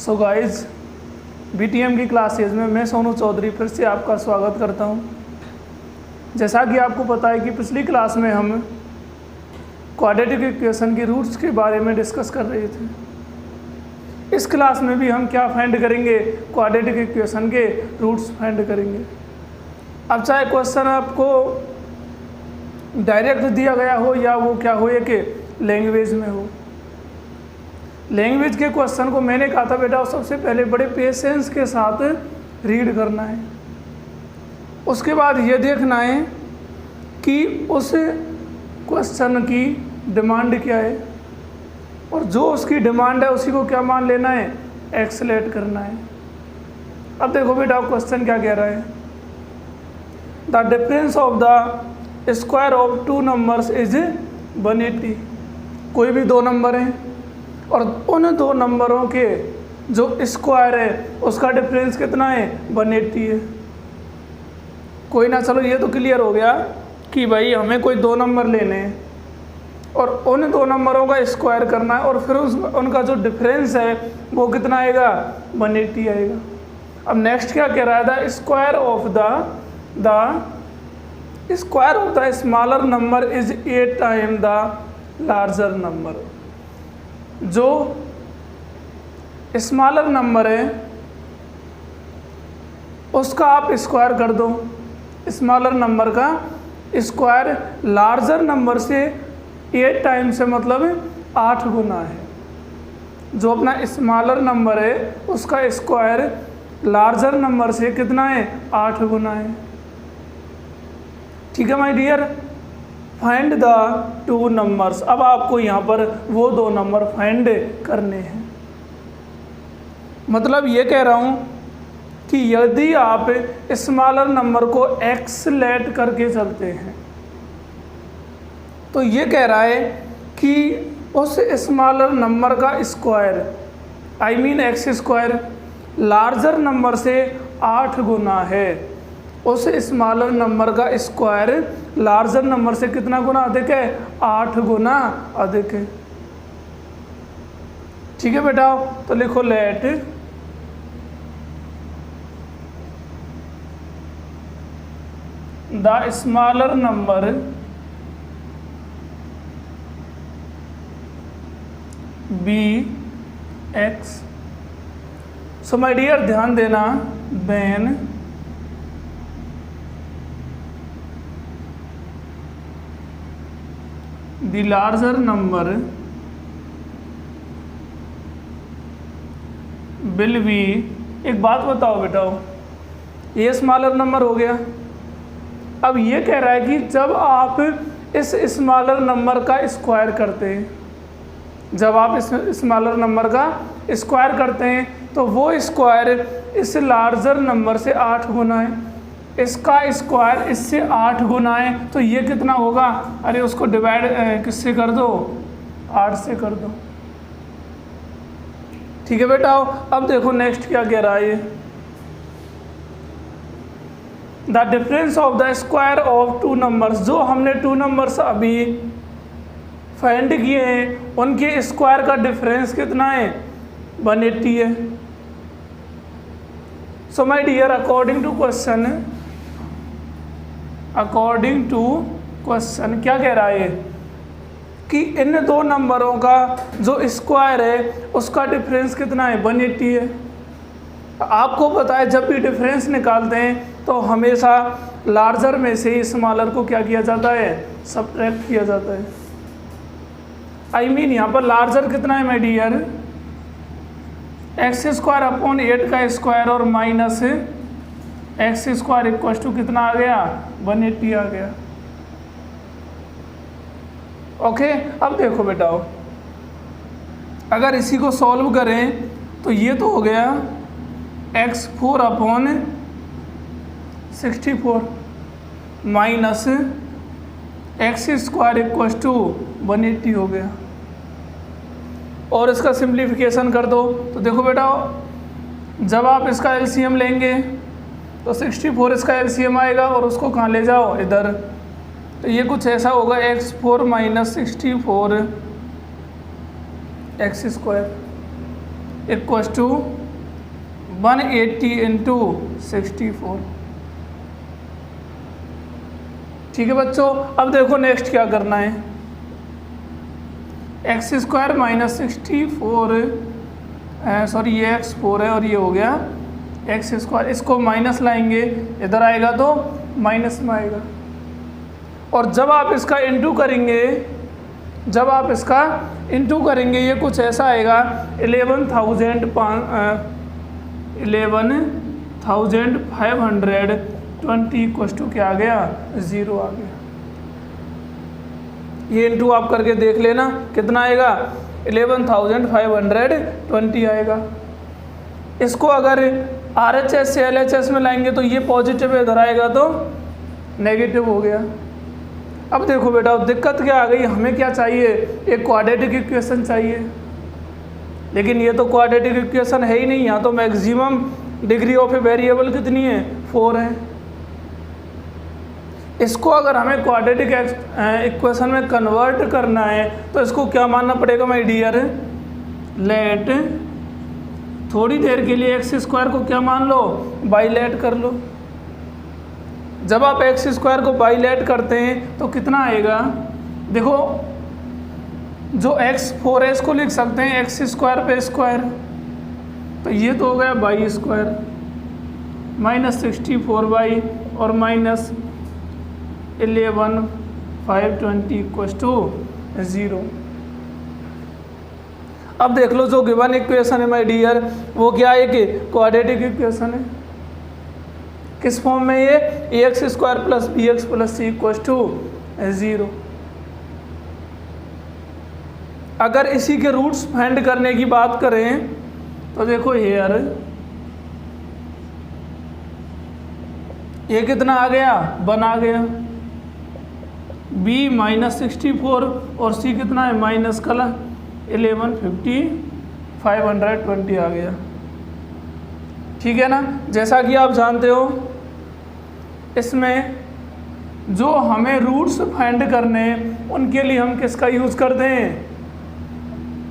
So guys, BTM की classes में मैं सोनू चौधरी फिर से आपका स्वागत करता हूं। जैसा कि आपको पता है कि पिछली क्लास में हम क्वाड्रेटिक इक्वेशन की रूट्स के बारे में डिस्कस कर रहे थे। इस क्लास में भी हम क्या फाइंड करेंगे, क्वाड्रेटिक इक्वेशन के रूट्स फाइंड करेंगे। अब चाहे क्वेश्चन आपको डायरेक्ट दिया गया हो या वो क्या हो कि लैंग्वेज में हो। लैंग्वेज के क्वेश्चन को मैंने कहा था बेटा सबसे पहले बड़े पेशेंस के साथ रीड करना है, उसके बाद ये देखना है कि उस क्वेश्चन की डिमांड क्या है और जो उसकी डिमांड है उसी को क्या मान लेना है, एक्सलेट करना है। अब देखो बेटा क्वेश्चन क्या कह रहा है, the difference of the square of two numbers is 180। कोई भी दो नंबर हैं और उन दो नंबरों के जो स्क्वायर है उसका डिफरेंस कितना है, 180 है। कोई ना, चलो ये तो क्लियर हो गया कि भाई हमें कोई दो नंबर लेने हैं और उन दो नंबरों का स्क्वायर करना है और फिर उनका जो डिफरेंस है वो कितना आएगा, 180 आएगा। अब नेक्स्ट क्या कह रहा है, the square of the smaller number is 8 time the larger number. जो स्मॉलर नंबर है उसका आप स्क्वायर कर दो, स्मॉलर नंबर का स्क्वायर लार्जर नंबर से 8 टाइम से मतलब 8 गुना है। जो अपना स्मॉलर नंबर है उसका स्क्वायर लार्जर नंबर से कितना है, 8 गुना है। ठीक है my dear, find the two numbers. अब आपको यहाँ पर वो दो नंबर फाइंड करने हैं। मतलब ये कह रहा हूँ कि यदि आप स्मॉलर नंबर को एक्सलेट करके चलते हैं तो ये कह रहा है कि उस स्मॉलर नंबर का स्क्वायर आई mean x square larger number से 8 गुना है। उस स्मॉलर नंबर का स्क्वायर लार्जर नंबर से कितना गुना अधिक है, 8 गुना अधिक है। ठीक है बेटा, तो लिखो let the smaller number be x. So my dear ध्यान देना, when the larger number will be। एक बात बताओ बेटाओ, ये स्मॉलर नंबर हो गया। अब ये कह रहा है कि जब आप इस स्मॉलर नंबर का स्क्वायर करते हैं, जब आप इस स्मॉलर नंबर का स्क्वायर करते हैं तो वो स्क्वायर इस लार्जर नंबर से 8 गुना है, इसका स्क्वायर इससे 8 गुना है, तो ये कितना होगा, अरे उसको डिवाइड किससे कर दो, 8 से कर दो। ठीक है बेटा, अब देखो नेक्स्ट क्या कह रहा है, the difference of the square of two numbers. जो हमने टू नंबर्स अभी फाइंड किए हैं उनके स्क्वायर का डिफरेंस कितना है, 180 है। So my dear, according to question क्या कह रहा है कि इन दो नंबरों का जो स्क्वायर है उसका डिफरेंस कितना है, 180 है। आपको पता है जब भी डिफरेंस निकालते हैं तो हमेशा लार्जर में से स्मॉलर को क्या किया जाता है, सब्ट्रैक्ट किया जाता है। आई मीन यहाँ पर लार्जर कितना है my dear, x square upon 8 का स्क्वायर और minus x square equal to कितना आ गया, 180 आ गया। ओके, अब देखो बेटा अगर इसी को सॉल्व करें तो ये तो हो गया x4 upon 64 minus x square equal to 180 हो गया। और इसका सिंप्लीफिकेशन कर दो तो देखो बेटा जब आप इसका एलसीएम लेंगे तो 64 इसका एलसीएम आएगा और उसको कहाँ ले जाओ, इधर। तो ये कुछ ऐसा होगा, x4 minus 64 x square equals to 180 into 64। ठीक है बच्चों, अब देखो नेक्स्ट क्या करना है। एक्स स्क्वायर माइनस 64, सॉरी ये x4 है और ये हो गया एक्स स्क्वायर, इसको माइनस लाएंगे, इधर आएगा तो माइनस में आएगा। और जब आप इसका इंटू करेंगे, जब आप इसका इंटू करेंगे ये कुछ ऐसा आएगा 11,520 इक्वस टू क्या आ गया, 0 आ गया। ये इंटू आप करके देख लेना कितना आएगा, 11,520 आएगा। इसको अगर RHS से LHS में लाएंगे तो ये पॉजिटिव इधर आएगा तो नेगेटिव हो गया। अब देखो बेटा दिक्कत क्या आ गई, हमें क्या चाहिए, एक क्वाड्रेटिक इक्वेशन चाहिए, लेकिन ये तो क्वाड्रेटिक इक्वेशन है ही नहीं। यहाँ तो maximum degree of a variable कितनी है, 4 है। इसको अगर हमें क्वाड्रेटिक इक्वेशन में कन्वर्ट करना है तो इसको क्या मानना पड़ेगा माय डियर, लेट, थोड़ी देर के लिए एक्स स्क्वायर को क्या मान लो, बाईलेट कर लो। जब आप एक्स स्क्वायर को बाईलेट करते हैं तो कितना आएगा, देखो जो x4 है इसको लिख सकते हैं एक्स स्क्वायर पे स्क्वायर, तो ये तो हो गया बाई स्क्वायर माइनस 64 और माइनस 11,520 इक्वस टू 0। अब देख लो जो गिवन इक्वेशन है माय डियर वो क्या है कि क्वाड्रेटिक इक्वेशन है। किस फॉर्म में ये, ax square plus bx plus c equals to 0। अगर इसी के रूट्स फाइंड करने की बात करें तो देखो हेयर ये कितना आ गया, 1 आ गया, b माइनस 64 और c कितना है माइनस का 11,520 आ गया। ठीक है ना। जैसा कि आप जानते हो इसमें जो हमें रूट्स फाइंड करने हैं उनके लिए हम किसका यूज़ करते हैं,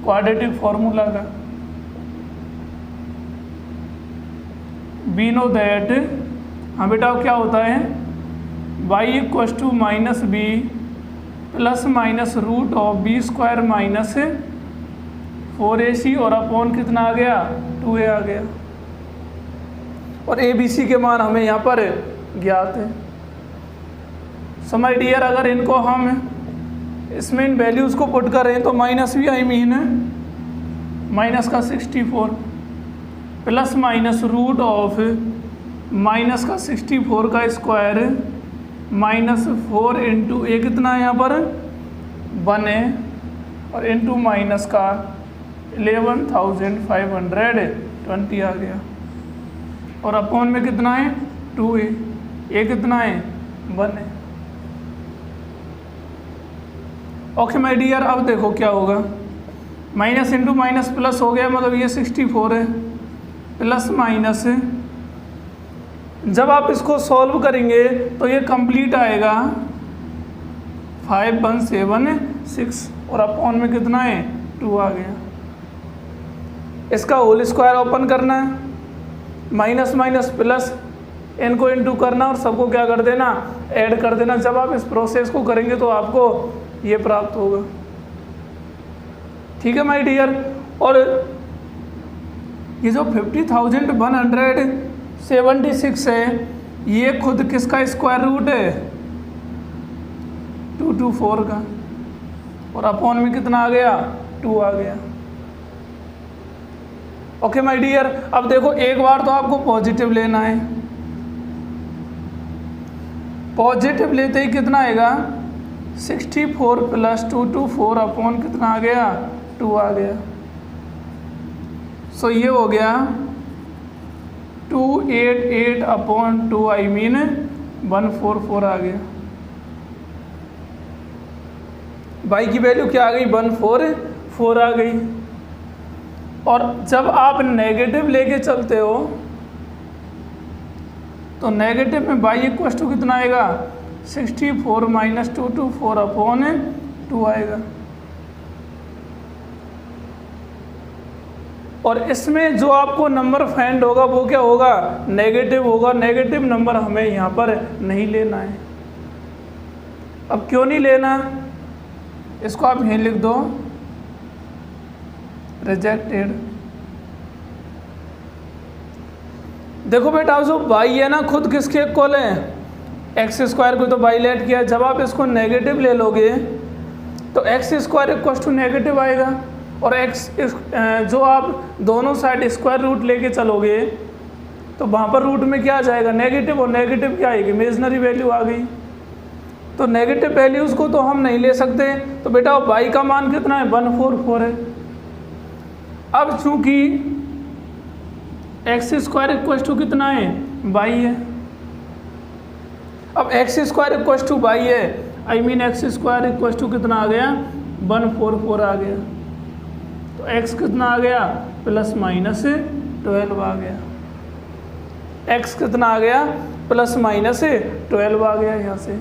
क्वाड्रेटिक फॉर्मूला का। वी नो दैट, हाँ बेटा क्या होता है, y equals to minus b plus minus root of b square minus 4ac और अपॉन कितना आ गया, 2a आ गया। और ABC के मान हमें यहाँ पर ज्ञात है। सो माय डियर अगर इनको हम इसमें इन वैल्यूज़ को पुट करें तो माइनस भी आई मीन माइनस का 64 plus minus root of minus का 64 का स्क्वायर माइनस 4 इंटू ए कितना है यहाँ पर 1 है और इंटू माइनस का 11,520 आ गया और अपॉन में कितना है 2a, ए कितना है 1 है। ओके माय डियर अब देखो क्या होगा, माइनस इंटू माइनस प्लस हो गया, मतलब ये 64 है प्लस माइनस, जब आप इसको सॉल्व करेंगे तो ये कंप्लीट आएगा 5176 और अपॉन में कितना है 2 आ गया। इसका होल स्क्वायर ओपन करना है, माइनस माइनस प्लस, इनको इनटू करना और सबको क्या कर देना, ऐड कर देना। जब आप इस प्रोसेस को करेंगे तो आपको ये प्राप्त होगा। ठीक है माय डियर। और ये जो 50,176 है ये खुद किसका स्क्वायर रूट है, 224 का, और अपॉन में कितना आ गया 2 आ गया। ओके माय डियर अब देखो एक बार तो आपको पॉजिटिव लेना है, पॉजिटिव लेते ही कितना आएगा 64 प्लस 224 अपॉन कितना आ गया 2 आ गया। सो ये हो गया 288 अपॉन 2 आई मीन 144 आ गया। बाई की वैल्यू क्या आ गई 144 आ गई। और जब आप नेगेटिव लेके चलते हो तो नेगेटिव में बाई इक्वल टू कितना आएगा 64 माइनस 224 अपॉन 2 आएगा। और इसमें जो आपको नंबर फाइंड होगा वो क्या होगा, नेगेटिव होगा। नेगेटिव नंबर हमें यहाँ पर नहीं लेना है। अब क्यों नहीं लेना, इसको आप यहीं लिख दो, रिजेक्टेड। देखो बेटा जो बाई है ना खुद किसके इक्वल है, एक्स स्क्वायर को तो बाई लेट किया। जब आप इसको नेगेटिव ले लोगे तो x square equal to negative आएगा, और एक्स जो आप दोनों साइड स्क्वायर रूट लेके चलोगे तो वहाँ पर रूट में क्या आ जाएगा, नेगेटिव, और नेगेटिव क्या आएगी, इमेजिनरी वैल्यू आ गई। तो नेगेटिव वैल्यूज़ को तो हम नहीं ले सकते। तो बेटा बाई का मान कितना है, 144 है। अब चूंकि एक्स स्क्वायर इक्वल टू कितना है, बाई है। अब x square equal to y है, I mean x square equal to कितना आ गया, 144 आ गया। तो एक्स कितना आ गया, प्लस माइनस 12 आ गया। एक्स कितना आ गया, प्लस माइनस 12 आ गया यहाँ से।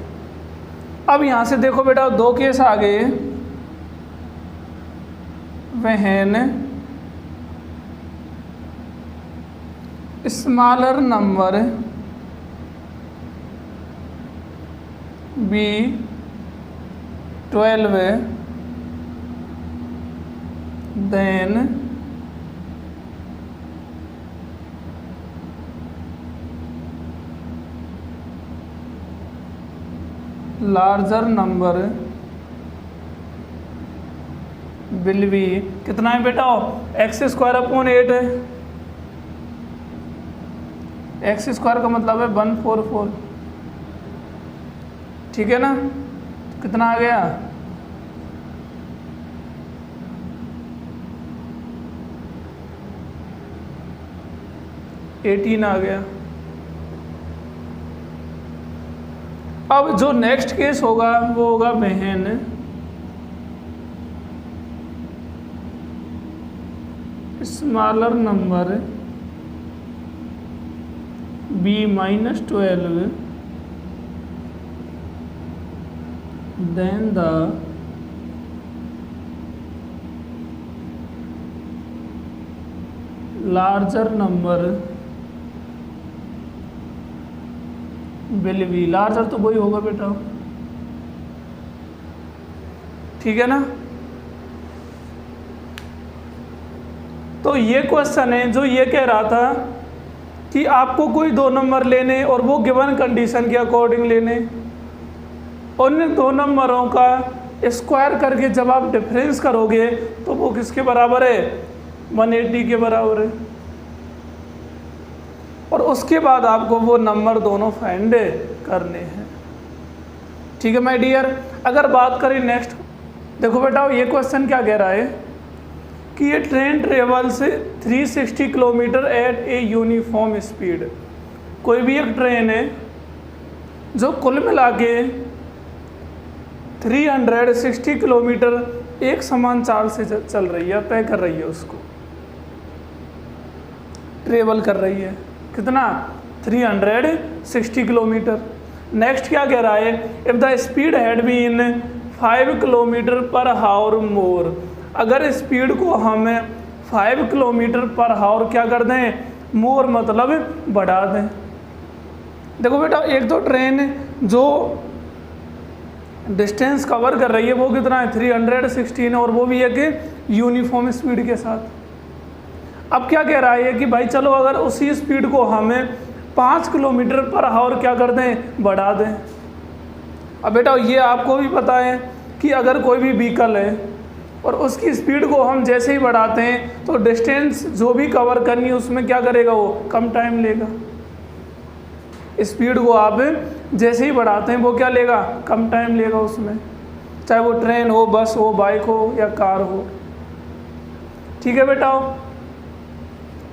अब यहाँ से देखो बेटा दो केस आ गए, when smaller number be 12 then larger number will be, कितना है बेटा, एक्स स्क्वायर अपॉन 8 है। एक्स स्क्वायर का मतलब है 144, ठीक है ना। कितना आ गया, 18 आ गया। अब जो नेक्स्ट केस होगा वो होगा बहन smaller number b -12 then the larger number will be, larger तो वही होगा बेटा, ठीक है ना। तो ये क्वेश्चन है जो ये कह रहा था कि आपको कोई दो नंबर लेने और वो गिवन कंडीशन के अकॉर्डिंग लेने, उन दो नंबरों का स्क्वायर करके जब आप डिफरेंस करोगे तो वो किसके बराबर है, 180 के बराबर है। और उसके बाद आपको वो नंबर दोनों फाइंड करने हैं, ठीक है माय डियर। अगर बात करें नेक्स्ट, देखो बेटा ये क्वेश्चन क्या कह रहा है कि ये ट्रेन ट्रेवल से 360 kilometre at a uniform speed. कोई भी एक ट्रेन है जो कुल मिला के 360 किलोमीटर एक समान चाल से चल रही है, तय कर रही है, उसको ट्रेवल कर रही है, कितना, 360 किलोमीटर। नेक्स्ट क्या कह रहा है, if the speed had been 5 kilometre per hour मोर, अगर स्पीड को हम 5 किलोमीटर पर हावर क्या कर दें, मोर मतलब बढ़ा दें। देखो बेटा एक तो ट्रेन जो डिस्टेंस कवर कर रही है वो कितना है, 316, और वो भी एक यूनिफॉर्म स्पीड के साथ। अब क्या कह रहा है कि भाई चलो अगर उसी स्पीड को हमें 5 किलोमीटर पर हावर क्या कर दें, बढ़ा दें। अब बेटा ये आपको भी पता है कि अगर कोई भी व्हीकल है और उसकी स्पीड को हम जैसे ही बढ़ाते हैं तो डिस्टेंस जो भी कवर करनी है उसमें क्या करेगा, वो कम टाइम लेगा। स्पीड को आप जैसे ही बढ़ाते हैं वो क्या लेगा, कम टाइम लेगा उसमें, चाहे वो ट्रेन हो, बस हो, बाइक हो या कार हो, ठीक है बेटा।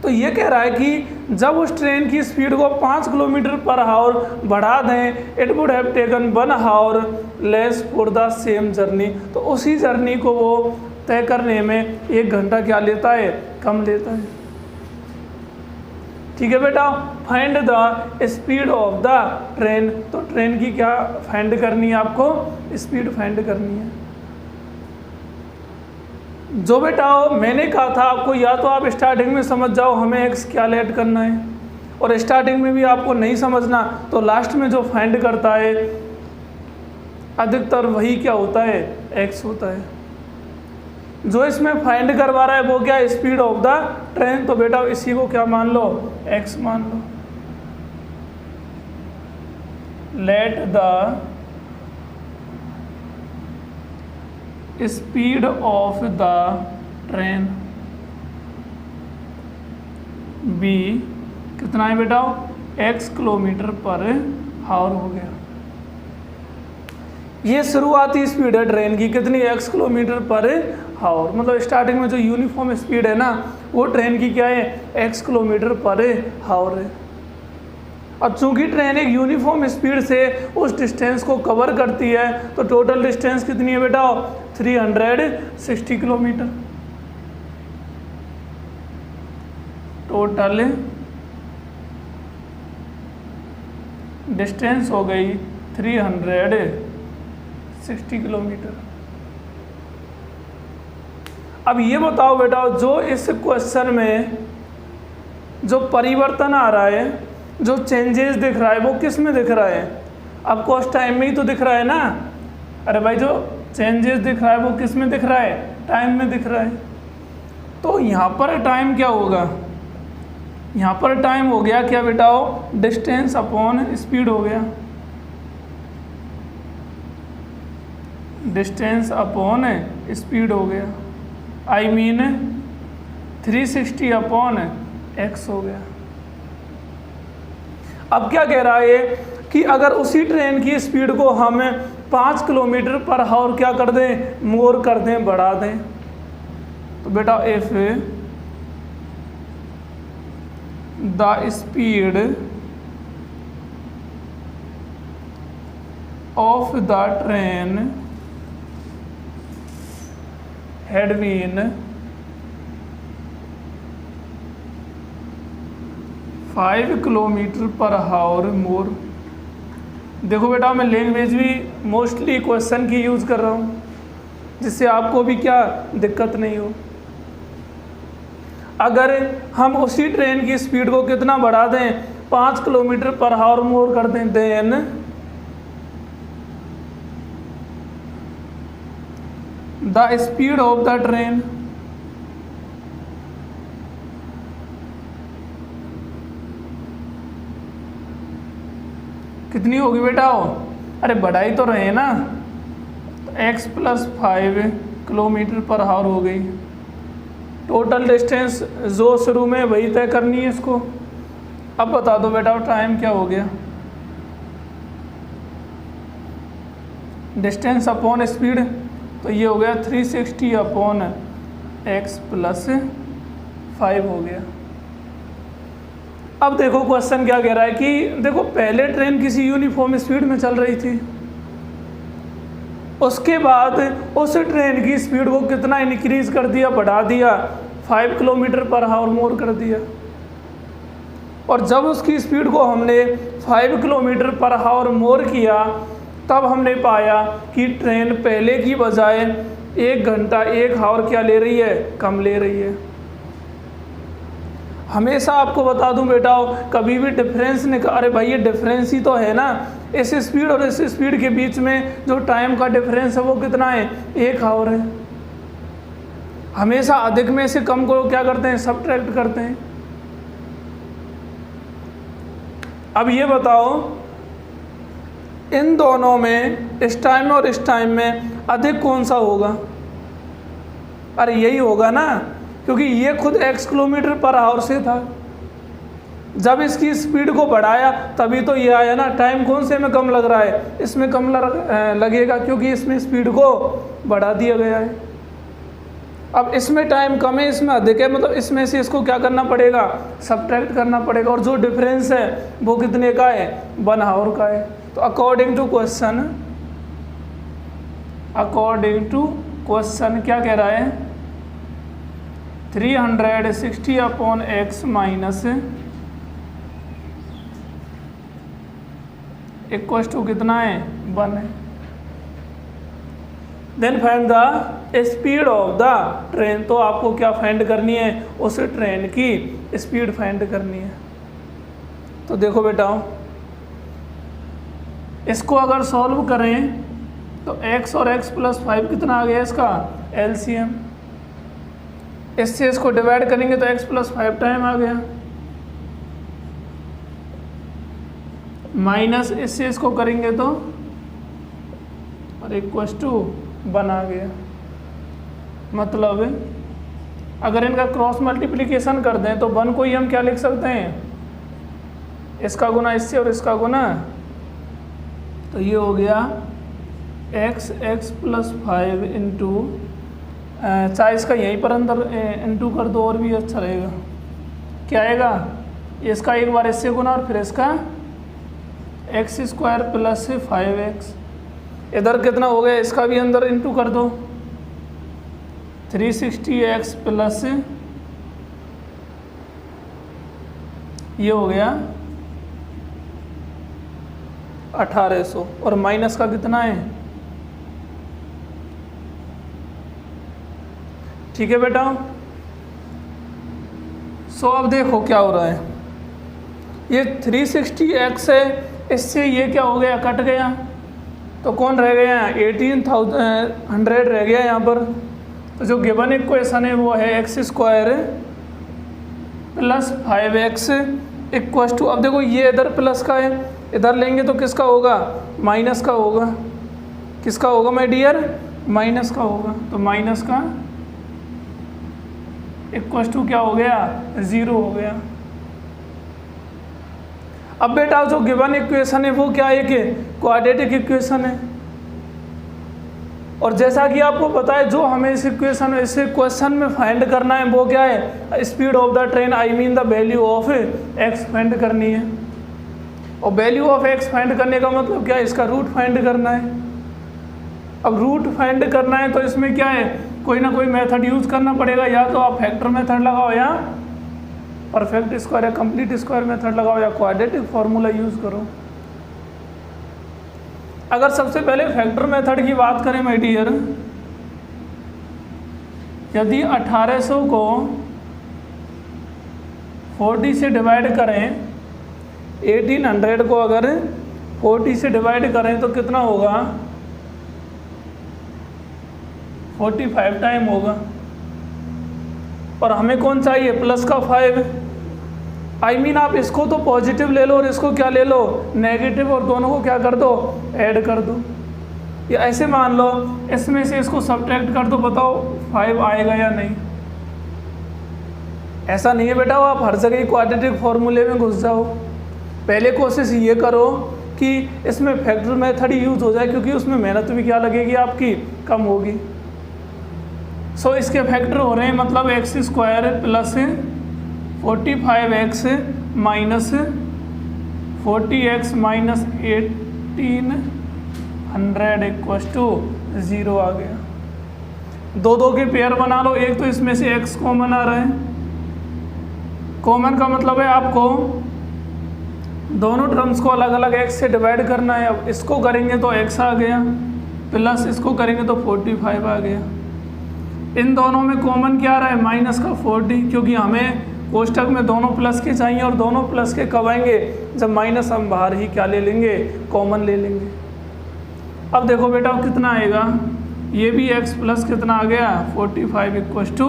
तो ये कह रहा है कि जब उस ट्रेन की स्पीड को 5 किलोमीटर पर हावर बढ़ा दें, it would have taken 1 hour less for the same journey, तो उसी जर्नी को वो तय करने में 1 घंटा क्या लेता है, कम लेता है, ठीक है बेटा। Find the speed of the train, तो ट्रेन की क्या फाइंड करनी है आपको, स्पीड फाइंड करनी है। जो बेटा मैंने कहा था आपको, या तो आप स्टार्टिंग में समझ जाओ हमें एक्स क्या ऐड करना है, और स्टार्टिंग में भी आपको नहीं समझना तो लास्ट में जो फाइंड करता है अधिकतर वही क्या होता है, एक्स होता है। जो इसमें फाइंड करवा रहा है वो क्या, स्पीड ऑफ द ट्रेन, तो बेटा इसी को क्या मान लो, एक्स मान लो। Let the speed of the train be कितना है बेटा, x किलोमीटर पर हावर हो गया। ये शुरुआती स्पीड है ट्रेन की, कितनी, x किलोमीटर पर हावर, मतलब स्टार्टिंग में जो यूनिफॉर्म स्पीड है ना वो ट्रेन की क्या है, x किलोमीटर पर हावर है। और चूंकि ट्रेन एक यूनिफॉर्म स्पीड से उस डिस्टेंस को कवर करती है तो टोटल डिस्टेंस कितनी है बेटा, 360 किलोमीटर। टोटल डिस्टेंस हो गई 360 किलोमीटर। अब ये बताओ बेटा, जो इस क्वेश्चन में जो परिवर्तन आ रहा है, जो चेंजेस दिख रहा है वो किस में दिख रहा है, आपको उस टाइम में ही तो दिख रहा है ना। अरे भाई जो चेंजेस दिख रहा है वो किस में दिख रहा है, टाइम में दिख रहा है। तो यहाँ पर टाइम क्या होगा, यहाँ पर टाइम हो गया क्या बेटाओ, डिस्टेंस अपॉन स्पीड हो गया, डिस्टेंस अपॉन स्पीड हो गया, आई मीन 360 अपॉन एक्स हो गया। अब क्या कह रहा है कि अगर उसी ट्रेन की स्पीड को हम 5 किलोमीटर पर हावर क्या कर दें, मोर कर दें, बढ़ा दें, तो बेटा if the speed of the train had been 5 kilometre per hour मोर। देखो बेटा मैं लैंग्वेज भी मोस्टली क्वेश्चन की यूज़ कर रहा हूँ जिससे आपको भी क्या दिक्कत नहीं हो। अगर हम उसी ट्रेन की स्पीड को कितना बढ़ा दें, 5 किलोमीटर पर हावर मोर कर दें, then the speed of the train कितनी होगी बेटा, अरे बढ़ाई तो रहे ना, तो x + 5 किलोमीटर पर हावर हो गई। टोटल डिस्टेंस जो शुरू में वही तय करनी है इसको। अब बता दो बेटा टाइम क्या हो गया, डिस्टेंस अपॉन स्पीड, तो ये हो गया 360 अपॉन x + 5 हो गया। अब देखो क्वेश्चन क्या कह रहा है कि देखो पहले ट्रेन किसी यूनिफॉर्म स्पीड में चल रही थी, उसके बाद उस ट्रेन की स्पीड को कितना इंक्रीज कर दिया, बढ़ा दिया, 5 किलोमीटर पर हावर मोर कर दिया। और जब उसकी स्पीड को हमने 5 किलोमीटर पर हावर मोर किया तब हमने पाया कि ट्रेन पहले की बजाय 1 घंटा 1 हावर क्या ले रही है, कम ले रही है। हमेशा आपको बता दूं बेटा, कभी भी डिफरेंस अरे भाई ये डिफरेंस ही तो है ना, इस स्पीड और इस स्पीड के बीच में जो टाइम का डिफरेंस है वो कितना है, 1 हावर है। हमेशा अधिक में से कम को क्या करते हैं, सबट्रैक्ट करते हैं। अब ये बताओ इन दोनों में, इस टाइम और इस टाइम में अधिक कौन सा होगा, अरे यही होगा ना, क्योंकि ये खुद x किलोमीटर पर हावर से था, जब इसकी स्पीड को बढ़ाया तभी तो ये आया ना। टाइम कौन से में कम लग रहा है, इसमें कम लगेगा क्योंकि इसमें स्पीड को बढ़ा दिया गया है। अब इसमें टाइम कम है, इसमें अधिक है, मतलब इसमें से इसको क्या करना पड़ेगा, सबट्रैक्ट करना पड़ेगा। और जो डिफरेंस है वो कितने का है, 1 हावर का है। तो अकॉर्डिंग टू क्वेश्चन क्या कह रहा है, 360 upon x minus equal to कितना है, 1 है। Then find the speed of the train. तो आपको क्या फाइंड करनी है, उस ट्रेन की स्पीड फाइंड करनी है। तो देखो बेटा, इसको अगर सॉल्व करें तो x और x प्लस 5 कितना आ गया इसका एलसीएम। इससे इसको डिवाइड करेंगे तो x प्लस 5 टाइम आ गया, माइनस इससे इसको करेंगे तो और इक्वस टू 1 आ गया। मतलब अगर इनका क्रॉस मल्टीप्लिकेशन कर दें तो 1 को ही हम क्या लिख सकते हैं, इसका गुना इससे और इसका गुना, तो ये हो गया x प्लस 5 इंटू, चाहे इसका यहीं पर अंदर इंटू कर दो और भी अच्छा रहेगा। क्या आएगा, इसका एक बार इससे गुना और फिर इसका एक्स स्क्वायर प्लस 5x। इधर कितना हो गया, इसका भी अंदर इंटू कर दो, 360x प्लस ये हो गया 1800 और माइनस का कितना है, ठीक है बेटा। सो अब देखो क्या हो रहा है, ये 360x है, इससे ये क्या हो गया, कट गया, तो कौन रह गया, 1800 रह गया यहाँ पर। तो जो गिवन इक्वेशन है वो है x square plus 5x equals to, अब देखो ये इधर प्लस का है, इधर लेंगे तो किसका होगा, माइनस का होगा। किसका होगा माय डियर, माइनस का होगा। तो माइनस का इक्वस टू क्या हो गया, 0 हो गया। अब बेटा जो गिवन इक्वेशन है वो क्या है कि क्वाड्रेटिक इक्वेशन है, और जैसा कि आपको पता है जो हमें इस क्वेश्चन में फाइंड करना है वो क्या है, speed of the train, I mean the value of x find करनी है। और वैल्यू ऑफ एक्स फाइंड करने का मतलब क्या है, इसका रूट फाइंड करना है। अब रूट फाइंड करना है तो इसमें क्या है, कोई ना कोई मेथड यूज करना पड़ेगा, या तो आप फैक्टर मेथड लगाओ, या परफेक्ट स्क्वायर या कंप्लीट स्क्वायर मेथड लगाओ, या क्वाड्रेटिक फार्मूला यूज करो। अगर सबसे पहले फैक्टर मेथड की बात करें माय डियर, यदि 1800 को 40 से डिवाइड करें, 1800 को अगर 40 से डिवाइड करें तो कितना होगा, 45 टाइम होगा। और हमें कौन चाहिए, प्लस का 5। आई मीन आप इसको तो पॉजिटिव ले लो और इसको क्या ले लो, नेगेटिव, और दोनों को क्या कर दो, ऐड कर दो। या ऐसे मान लो इसमें से इसको सब्ट्रैक्ट कर दो, बताओ 5 आएगा या नहीं। ऐसा नहीं है बेटा आप हर जगह क्वाड्रेटिक फॉर्मूले में घुस जाओ। पहले कोशिश ये करो कि इसमें फैक्टर मेथड यूज हो जाए, क्योंकि उसमें मेहनत भी क्या लगेगी आपकी, कम होगी। सो इसके फैक्टर हो रहे हैं, मतलब x square plus 45x minus 40x minus 1800 equals to 0 आ गया। दो दो के पेयर बना लो, एक तो इसमें से x कॉमन आ रहा है। कॉमन का मतलब है आपको दोनों टर्म्स को अलग अलग x से डिवाइड करना है। अब इसको करेंगे तो x आ गया, प्लस इसको करेंगे तो 45 आ गया। इन दोनों में कॉमन क्या आ रहा है, माइनस का 40, क्योंकि हमें कोष्टक में दोनों प्लस के चाहिए, और दोनों प्लस के कब आएंगे, जब माइनस हम बाहर ही क्या ले लेंगे, कॉमन ले लेंगे। अब देखो बेटा कितना आएगा, ये भी x प्लस कितना आ गया, 45 इक्वस टू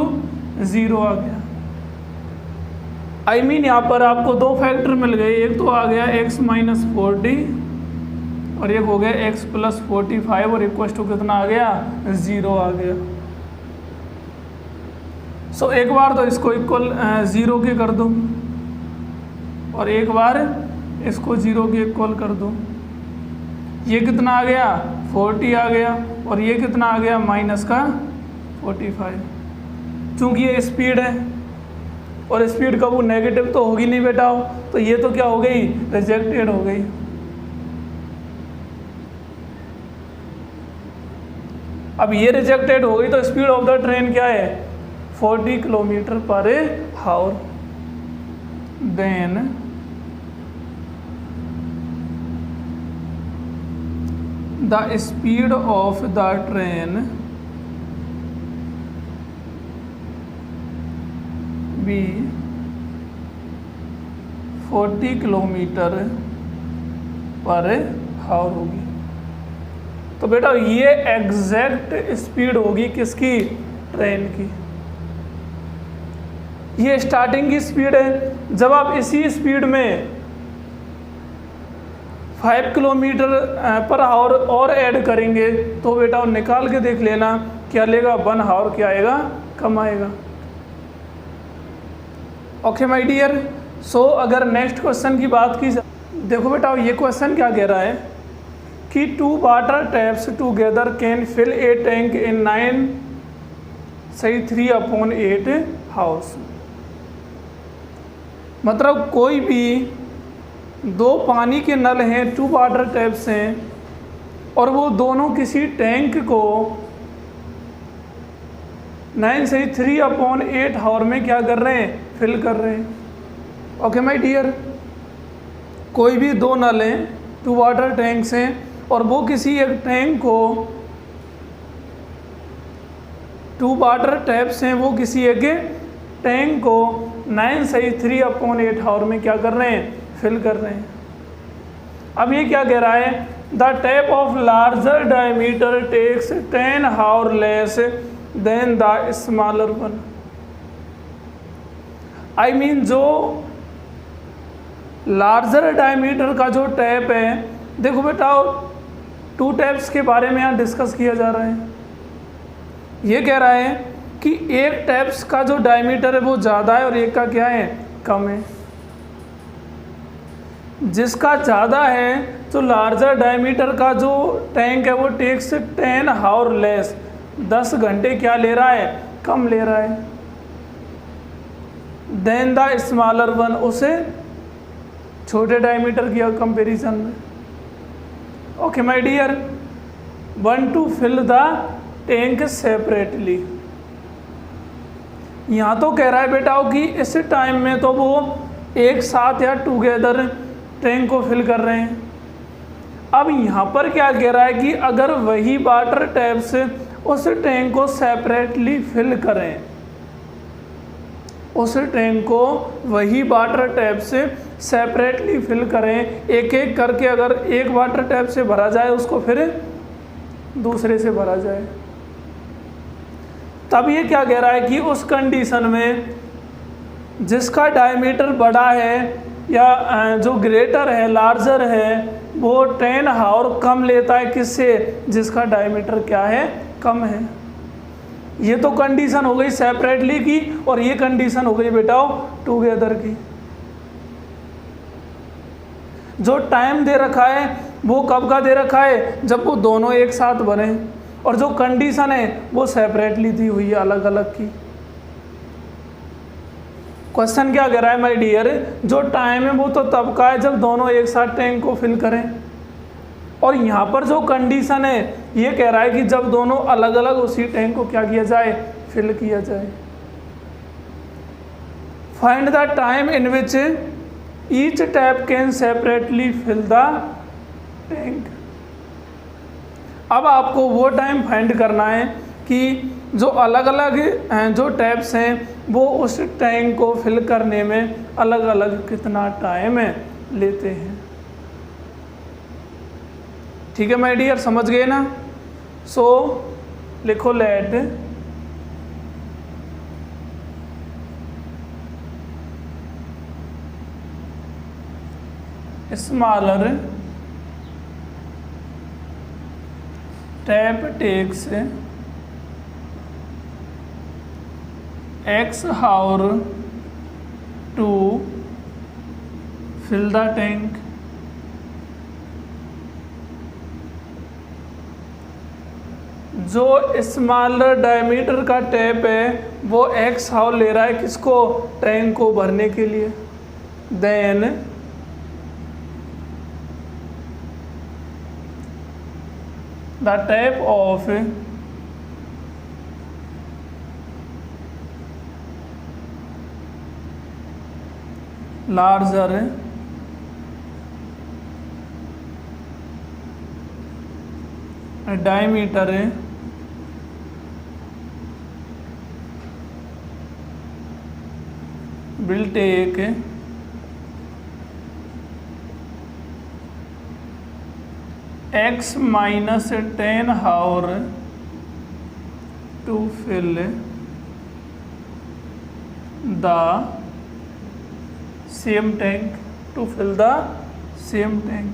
0 आ गया। आई मीन यहाँ पर आपको दो फैक्टर मिल गए, एक तो आ गया x माइनस 40 और एक हो गया x प्लस 45, और इक्वस टू कितना आ गया, 0 आ गया। सो एक बार तो इसको इक्वल 0 के कर दो, और एक बार इसको 0 के इक्वल कर दो। ये कितना आ गया, 40 आ गया, और ये कितना आ गया, माइनस का 45। चूँकि ये स्पीड है, और स्पीड का वो नेगेटिव तो होगी नहीं बेटा, तो ये तो क्या हो गई, रिजेक्टेड हो गई। अब ये रिजेक्टेड हो गई तो स्पीड ऑफ द ट्रेन क्या है, 40 kilometre per hour. Then the speed of the train be 40 kilometre per hour होगी। तो बेटा ये एग्जैक्ट स्पीड होगी किसकी? ट्रेन की। ये स्टार्टिंग की स्पीड है। जब आप इसी स्पीड में 5 किलोमीटर पर आवर और ऐड करेंगे तो बेटा निकाल के देख लेना क्या लेगा, 1 आवर क्या आएगा, कम आएगा। Okay my dear. सो अगर नेक्स्ट क्वेश्चन की बात की जाए, देखो बेटा ये क्वेश्चन क्या कह रहा है कि 2 water taps together can fill a tank in 9 सही 3/8 हाउस। मतलब कोई भी 2 पानी के नल हैं, 2 वाटर टैप्स हैं और वो दोनों किसी टैंक को 9 सही 3/8 आवर में क्या कर रहे हैं, फिल कर रहे हैं। Okay my dear. कोई भी 2 नल हैं, 2 वाटर टैंक्स हैं और वो किसी एक टैंक को 2 वाटर टैप्स हैं, वो किसी एक टैंक को 9 सही 3/8 आवर में क्या कर रहे हैं, फिल कर रहे हैं। अब ये क्या कह रहा है, the tap of larger diameter takes 10 hour less than the smaller one. I mean जो लार्जर डायमीटर का जो टैप है, देखो बेटा 2 टैप्स के बारे में यहाँ डिस्कस किया जा रहा है। ये कह रहा है कि एक टैप्स का जो डायमीटर है वो ज़्यादा है और एक का क्या है, कम है। जिसका ज़्यादा है तो लार्जर डायमीटर का जो टैंक है वो टेक्स 10 आवर लेस, 10 घंटे क्या ले रहा है, कम ले रहा है। देन द स्मॉलर वन, उसे छोटे डायमीटर की कंपैरिजन में। Okay my dear. 1 to fill the tank separately. यहाँ तो कह रहा है बेटा कि इस टाइम में तो वो एक साथ या टुगेदर टैंक को फिल कर रहे हैं। अब यहाँ पर क्या कह रहा है कि अगर वही वाटर टैप से उस टैंक को सेपरेटली फिल करें, उस टैंक को वही वाटर टैप से सेपरेटली फिल करें, एक एक करके अगर एक वाटर टैप से भरा जाए उसको फिर दूसरे से भरा जाए, तब ये क्या कह रहा है कि उस कंडीशन में जिसका डायमीटर बड़ा है या जो ग्रेटर है, लार्जर है, वो 10 आवर कम लेता है किससे, जिसका डायमीटर क्या है, कम है। ये तो कंडीशन हो गई सेपरेटली की और ये कंडीशन हो गई बेटा टुगेदर की। जो टाइम दे रखा है वो कब का दे रखा है, जब वो दोनों एक साथ बने, और जो कंडीशन है वो सेपरेटली दी हुई है, अलग अलग की। क्वेश्चन क्या कह रहा है माय डियर, जो टाइम है वो तो तब का है जब दोनों एक साथ टैंक को फिल करें, और यहाँ पर जो कंडीशन है ये कह रहा है कि जब दोनों अलग अलग उसी टैंक को क्या किया जाए, फिल किया जाए। Find the time in which each tap can separately fill the tank. अब आपको वो टाइम फाइंड करना है कि जो अलग अलग जो टैप्स हैं वो उस टैंक को फिल करने में अलग अलग कितना टाइम लेते हैं। ठीक है माय डियर, समझ गए ना। सो लिखो let smaller tap takes X hour to fill the tank। जो स्मॉलर डायमीटर का टैप है वो X आवर ले रहा है किसको, टैंक को भरने के लिए। Then the tap of larger diameter will take x minus 10 hour to fill the same tank, to fill the same tank।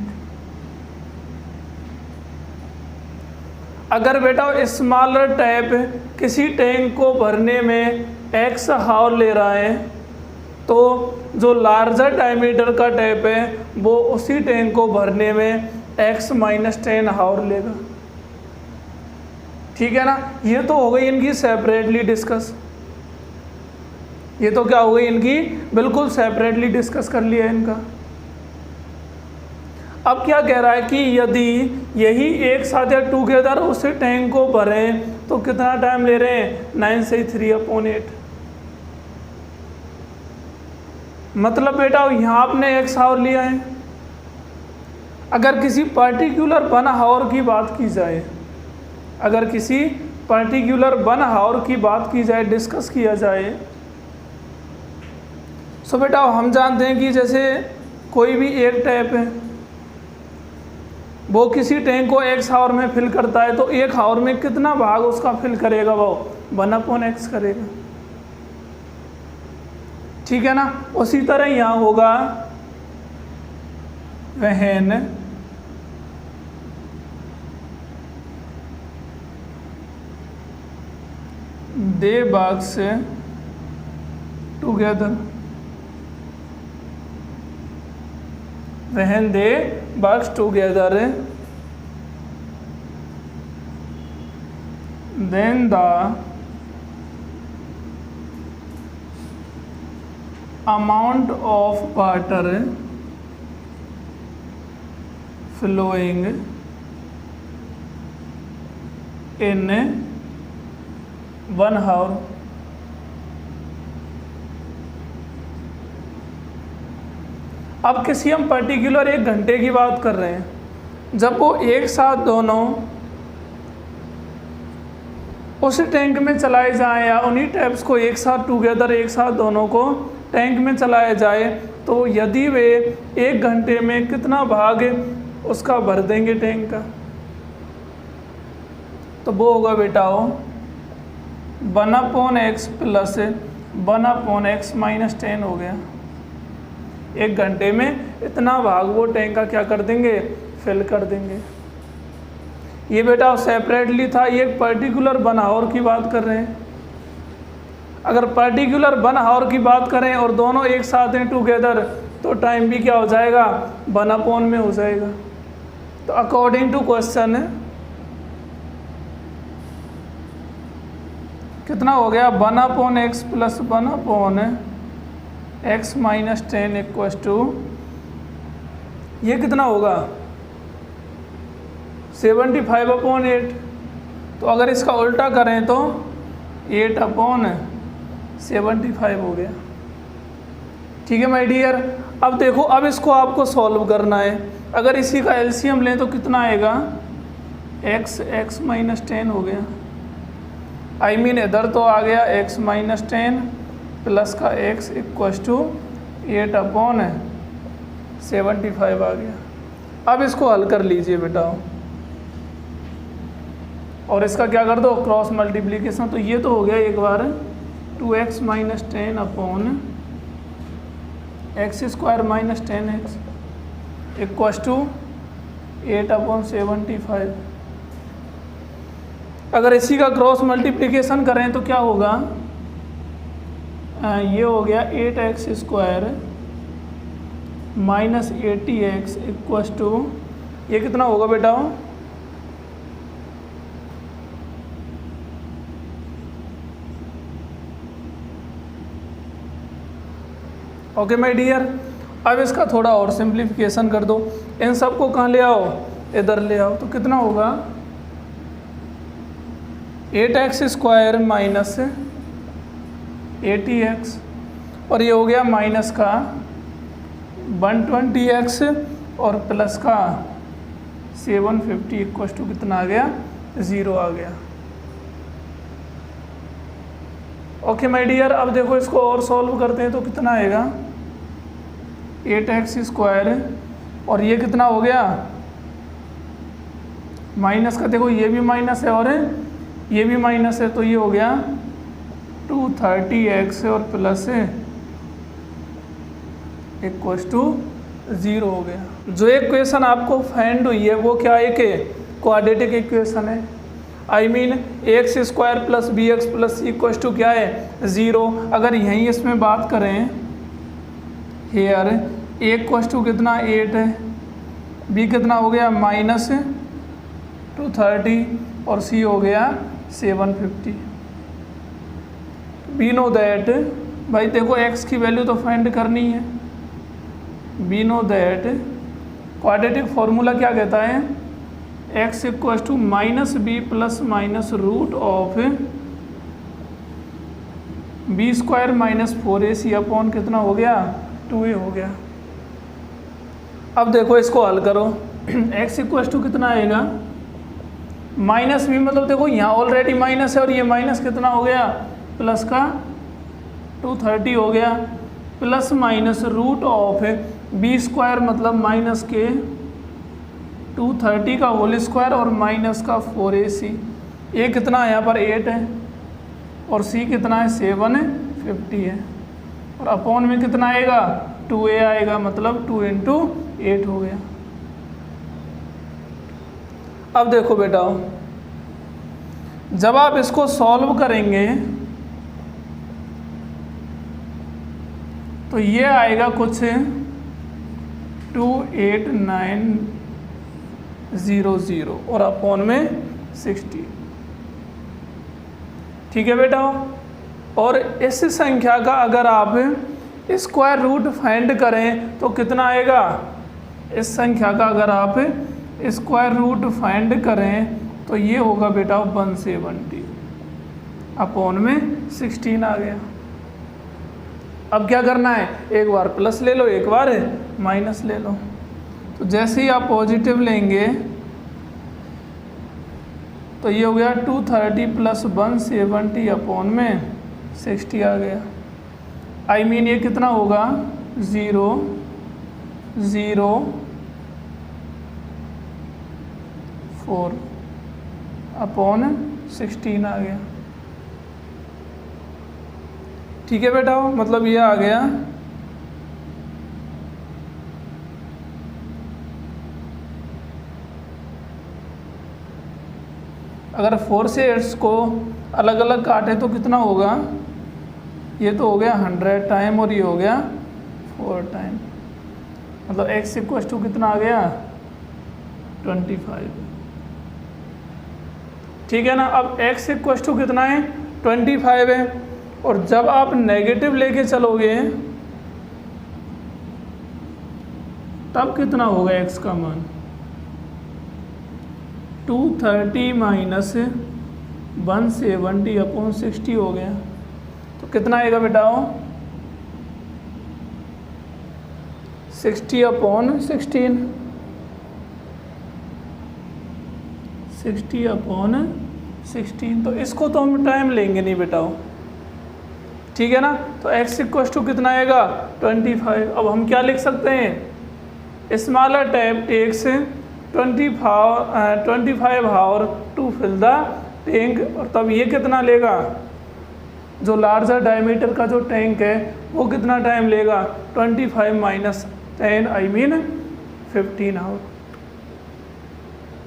अगर बेटा स्मॉलर टैप किसी टैंक को भरने में x हावर ले रहा है तो जो लार्जर डायमीटर का टैप है वो उसी टैंक को भरने में x माइनस 10 हावर लेगा। ठीक है ना, ये तो हो गई इनकी सेपरेटली डिस्कस। ये तो क्या हो गई इनकी बिल्कुल सेपरेटली डिस्कस कर लिया इनका। अब क्या कह रहा है कि यदि यही एक साथ या टुगेदर उस टैंक को भरें तो कितना टाइम ले रहे हैं, 9 से 3/8। मतलब बेटा यहाँ आपने x हावर लिया है। अगर किसी पर्टिकुलर 1 हावर की बात की जाए, अगर किसी पर्टिकुलर 1 हावर की बात की जाए, डिस्कस किया जाए, सो बेटा हम जानते हैं कि जैसे कोई भी एक टैप है वो किसी टैंक को x हावर में फिल करता है तो 1 हावर में कितना भाग उसका फिल करेगा, वो 1/x करेगा। ठीक है ना, उसी तरह यहाँ होगा when they box together, when they work together then the amount of water flowing in 1 hour अब किसी हम पर्टिकुलर 1 घंटे की बात कर रहे हैं, जब वो एक साथ दोनों उस टैंक में चलाए जाएं या उन्हीं टैप्स को एक साथ टुगेदर एक साथ दोनों को टैंक में चलाया जाए तो यदि वे 1 घंटे में कितना भाग उसका भर देंगे टैंक का, तो वो होगा बेटा वो 1/x प्लस 1/x माइनस 10 हो गया। 1 घंटे में इतना भाग वो टैंक का क्या कर देंगे, फिल कर देंगे। ये बेटा सेपरेटली था, ये पर्टिकुलर 1 हावर की बात कर रहे हैं। अगर पर्टिकुलर 1 हावर की बात करें और दोनों एक साथ हैं टुगेदर तो टाइम भी क्या हो जाएगा, 1/, में हो जाएगा। तो अकॉर्डिंग टू क्वेश्चन कितना हो गया, 1/x plus 1/x minus 10 equals to, ये कितना होगा 75/8। तो अगर इसका उल्टा करें तो 8/75 हो गया। ठीक है माय डियर। अब देखो, अब इसको आपको सॉल्व करना है। अगर इसी का एलसीएम लें तो कितना आएगा, x माइनस 10 हो गया। आई मीन इधर तो आ गया x माइनस 10 प्लस का x इक्वस टू 8/75 आ गया। अब इसको हल कर लीजिए बेटा और इसका क्या कर दो, क्रॉस मल्टीप्लिकेशन। तो ये तो हो गया एक बार 2x minus 10 upon x square minus 10x equals to 8/75। अगर इसी का क्रॉस मल्टीप्लिकेशन करें तो क्या होगा, ये हो गया 8x square minus 80x equals to, ये कितना होगा बेटा, ओके माय डियर। अब इसका थोड़ा और सिंप्लीफिकेशन कर दो, इन सबको कहाँ ले आओ, इधर ले आओ। तो कितना होगा 8x स्क्वायर माइनस 80x और ये हो गया माइनस का 120x और प्लस का 750 इक्वस टू कितना आ गया 0 आ गया। ओके माय डियर, अब देखो इसको और सॉल्व करते हैं तो कितना आएगा 8x² और ये कितना हो गया माइनस का, देखो ये भी माइनस है और ये भी माइनस है, तो ये हो गया 230x और प्लस =0 हो गया। जो इक्वेशन आपको फाइंड हुई है वो क्या है कि क्वाड्रेटिक इक्वेशन है। I mean x² + bx + c = क्या है 0। अगर यहीं इसमें बात करें हेयर a = कितना 8 है, b कितना हो गया -230 और c हो गया 750। वी नो दैट, भाई देखो x की वैल्यू तो फाइंड करनी है। We know that quadratic formula क्या कहता है x = -b ± (b² - 4ac) upon कितना हो गया 2a हो गया। अब देखो इसको हल करो x = कितना आएगा -b, मतलब देखो यहाँ ऑलरेडी माइनस है और ये माइनस कितना हो गया प्लस का 230 हो गया, प्लस माइनस (b² मतलब माइनस के 230 का होल स्क्वायर और माइनस का 4ac। ए कितना है यहाँ पर 8 है और सी कितना है 750 है और अपॉन में कितना आएगा 2a आएगा, मतलब 2 × 8 हो गया। अब देखो बेटा जब आप इसको सॉल्व करेंगे तो ये आएगा कुछ 28900 और अपॉन में 60। ठीक है बेटा, और इस संख्या का अगर आप स्क्वायर रूट फाइंड करें तो कितना आएगा। इस संख्या का अगर आप स्क्वायर रूट फाइंड करें तो ये होगा बेटा 170 अपॉन में 16 आ गया। अब क्या करना है, एक बार प्लस ले लो एक बार माइनस ले लो। तो जैसे ही आप पॉजिटिव लेंगे तो ये हो गया 230 + 170 अपॉन में 60 आ गया। आई मीन ये कितना होगा 0 0 4 अपॉन 16 आ गया। ठीक है बेटा, मतलब ये आ गया अगर 4 से 8 को अलग अलग काटे तो कितना होगा, ये तो हो गया 100 टाइम और ये हो गया 4 टाइम, मतलब x = कितना आ गया 25। ठीक है ना। अब x = कितना है 25 है और जब आप नेगेटिव लेके चलोगे तब कितना होगा x का मान 230 - 170 अपॉन 60 हो गया। तो कितना आएगा बेटा 60 अपॉन 16 60 अपॉन 16। तो इसको तो हम टाइम लेंगे नहीं बेटा, ठीक है ना। तो x = कितना आएगा 25। अब हम क्या लिख सकते हैं, smaller tap takes 25 hour to fill the tank, और तब ये कितना लेगा, जो लार्जर डायमीटर का जो टैंक है वो कितना टाइम लेगा 25 - 10 I mean 15 hour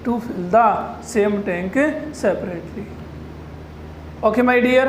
to fill the same tank separately. Okay my dear.